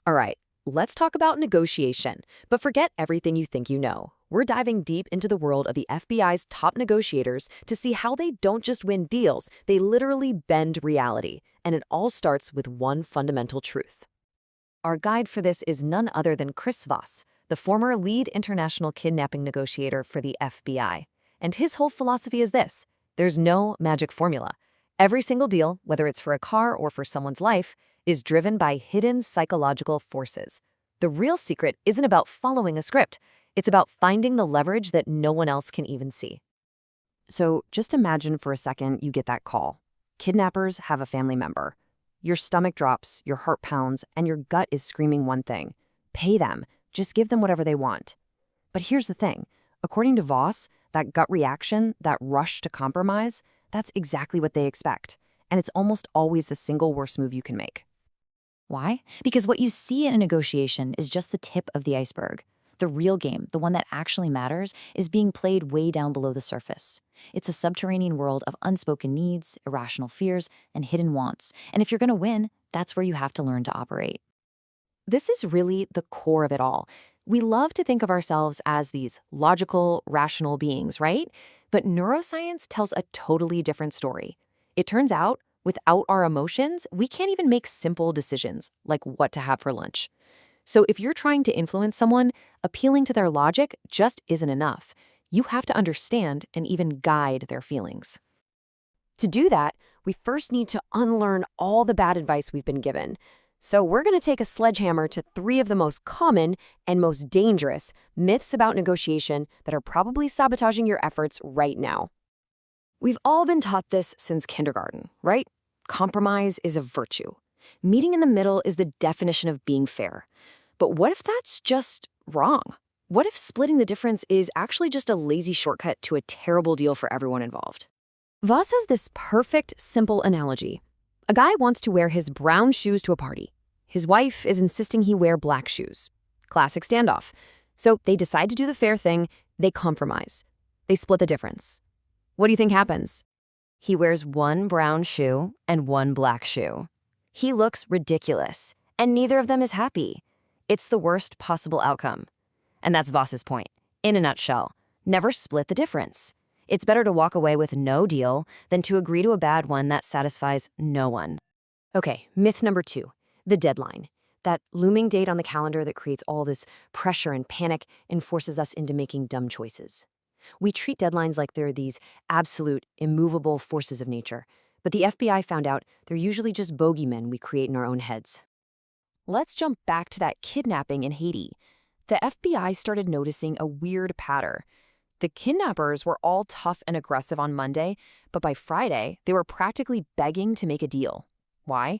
All right, let's talk about negotiation, but forget everything you think you know. We're diving deep into the world of the FBI's top negotiators to see how they don't just win deals, they literally bend reality. And it all starts with one fundamental truth. Our guide for this is none other than Chris Voss, the former lead international kidnapping negotiator for the FBI. And his whole philosophy is this: there's no magic formula. Every single deal, whether it's for a car or for someone's life, is driven by hidden psychological forces. The real secret isn't about following a script. It's about finding the leverage that no one else can even see. So just imagine for a second you get that call. Kidnappers have a family member. Your stomach drops, your heart pounds, and your gut is screaming one thing: pay them. Just give them whatever they want. But here's the thing. According to Voss, that gut reaction, that rush to compromise, that's exactly what they expect. And it's almost always the single worst move you can make. Why? Because what you see in a negotiation is just the tip of the iceberg. The real game, the one that actually matters, is being played way down below the surface. It's a subterranean world of unspoken needs, irrational fears, and hidden wants. And if you're going to win, that's where you have to learn to operate. This is really the core of it all. We love to think of ourselves as these logical, rational beings, right? But neuroscience tells a totally different story. It turns out, without our emotions, we can't even make simple decisions, like what to have for lunch. So if you're trying to influence someone, appealing to their logic just isn't enough. You have to understand and even guide their feelings. To do that, we first need to unlearn all the bad advice we've been given. So we're going to take a sledgehammer to 3 of the most common and most dangerous myths about negotiation that are probably sabotaging your efforts right now. We've all been taught this since kindergarten, right? Compromise is a virtue. Meeting in the middle is the definition of being fair. But what if that's just wrong? What if splitting the difference is actually just a lazy shortcut to a terrible deal for everyone involved? Voss has this perfect, simple analogy. A guy wants to wear his brown shoes to a party. His wife is insisting he wear black shoes. Classic standoff. So they decide to do the fair thing. They compromise. They split the difference. What do you think happens? He wears one brown shoe and one black shoe. He looks ridiculous, and neither of them is happy. It's the worst possible outcome. And that's Voss's point. In a nutshell, never split the difference. It's better to walk away with no deal than to agree to a bad one that satisfies no one. Okay, myth number 2, the deadline. That looming date on the calendar that creates all this pressure and panic and forces us into making dumb choices. We treat deadlines like they're these absolute, immovable forces of nature. But the FBI found out they're usually just bogeymen we create in our own heads. Let's jump back to that kidnapping in Haiti. The FBI started noticing a weird pattern. The kidnappers were all tough and aggressive on Monday, but by Friday, they were practically begging to make a deal. Why?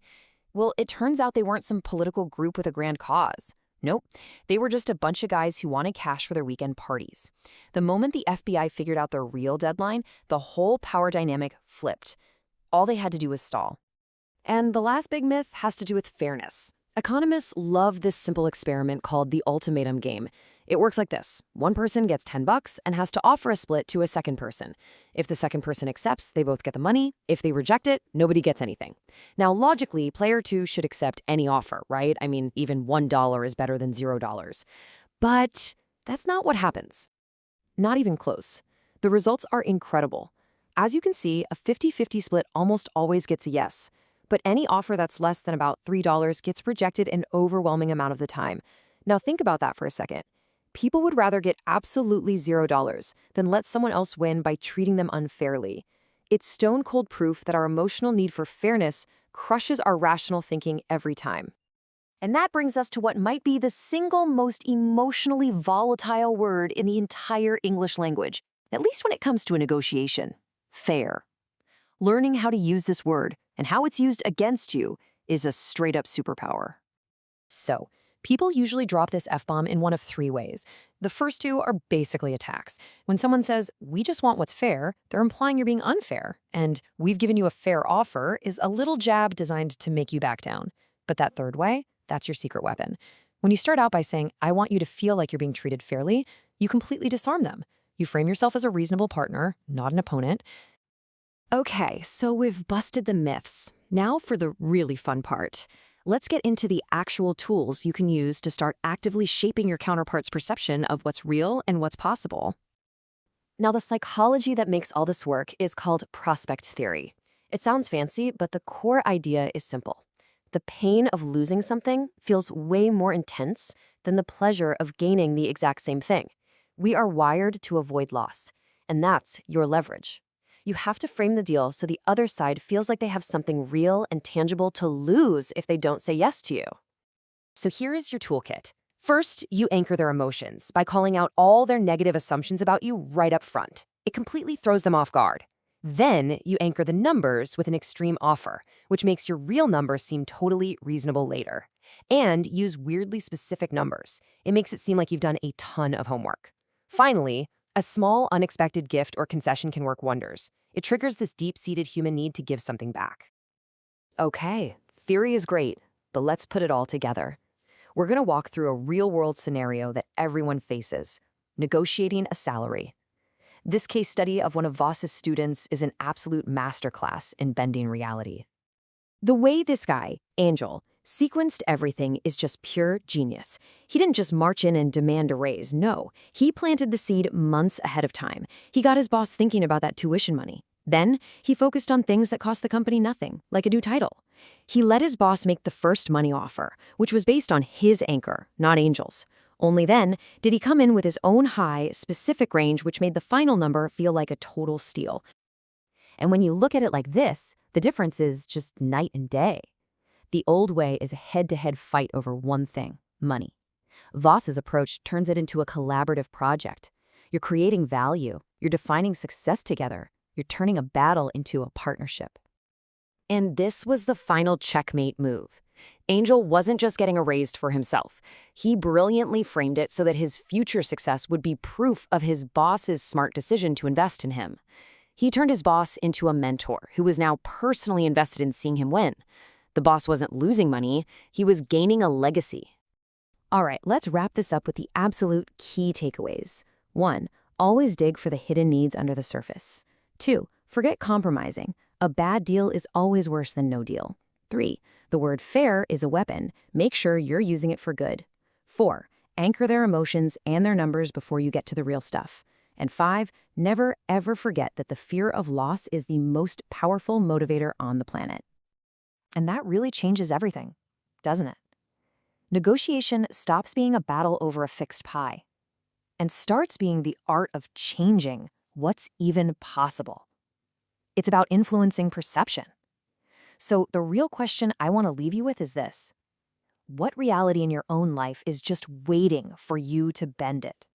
Well, it turns out they weren't some political group with a grand cause. Nope, they were just a bunch of guys who wanted cash for their weekend parties. The moment the FBI figured out their real deadline, the whole power dynamic flipped. All they had to do was stall. And the last big myth has to do with fairness. Economists love this simple experiment called the Ultimatum Game. It works like this. One person gets $10 and has to offer a split to a second person. If the second person accepts, they both get the money. If they reject it, nobody gets anything. Now, logically, player 2 should accept any offer, right? I mean, even $1 is better than $0. But that's not what happens. Not even close. The results are incredible. As you can see, a 50-50 split almost always gets a yes. But any offer that's less than about $3 gets rejected an overwhelming amount of the time. Now think about that for a second. People would rather get absolutely $0 than let someone else win by treating them unfairly. It's stone-cold proof that our emotional need for fairness crushes our rational thinking every time. And that brings us to what might be the single most emotionally volatile word in the entire English language, at least when it comes to a negotiation: fair. Learning how to use this word and how it's used against you is a straight-up superpower. So, people usually drop this F-bomb in one of 3 ways. The first 2 are basically attacks. When someone says, "We just want what's fair," they're implying you're being unfair. And "we've given you a fair offer" is a little jab designed to make you back down. But that third way, that's your secret weapon. When you start out by saying, "I want you to feel like you're being treated fairly," you completely disarm them. You frame yourself as a reasonable partner, not an opponent. Okay, so we've busted the myths. Now for the really fun part. let's get into the actual tools you can use to start actively shaping your counterpart's perception of what's real and what's possible. Now, the psychology that makes all this work is called prospect theory. It sounds fancy, but the core idea is simple. The pain of losing something feels way more intense than the pleasure of gaining the exact same thing. We are wired to avoid loss, and that's your leverage. You have to frame the deal so the other side feels like they have something real and tangible to lose if they don't say yes to you. So here is your toolkit. First, you anchor their emotions by calling out all their negative assumptions about you right up front. It completely throws them off guard. Then, you anchor the numbers with an extreme offer, which makes your real numbers seem totally reasonable later. And use weirdly specific numbers. It makes it seem like you've done a ton of homework. Finally, a small, unexpected gift or concession can work wonders. It triggers this deep-seated human need to give something back. Okay, theory is great, but let's put it all together. We're going to walk through a real-world scenario that everyone faces: negotiating a salary. This case study of one of Voss's students is an absolute masterclass in bending reality. The way this guy, Angel, sequenced everything is just pure genius. He didn't just march in and demand a raise. No, he planted the seed months ahead of time. He got his boss thinking about that tuition money. Then, he focused on things that cost the company nothing, like a new title. He let his boss make the first money offer, which was based on his anchor, not Angel's. Only then did he come in with his own high, specific range, which made the final number feel like a total steal. And when you look at it like this, the difference is just night and day. The old way is a head-to-head fight over one thing: money. Voss's approach turns it into a collaborative project. You're creating value, you're defining success together, you're turning a battle into a partnership. And this was the final checkmate move. Angel wasn't just getting a raise for himself. He brilliantly framed it so that his future success would be proof of his boss's smart decision to invest in him. He turned his boss into a mentor who was now personally invested in seeing him win. The boss wasn't losing money, he was gaining a legacy. All right, let's wrap this up with the absolute key takeaways. 1. Always dig for the hidden needs under the surface. 2. Forget compromising. A bad deal is always worse than no deal. 3. The word fair is a weapon. Make sure you're using it for good. 4. Anchor their emotions and their numbers before you get to the real stuff. And 5. Never, ever forget that the fear of loss is the most powerful motivator on the planet. And that really changes everything, doesn't it? Negotiation stops being a battle over a fixed pie and starts being the art of changing what's even possible. It's about influencing perception. So the real question I want to leave you with is this: what reality in your own life is just waiting for you to bend it?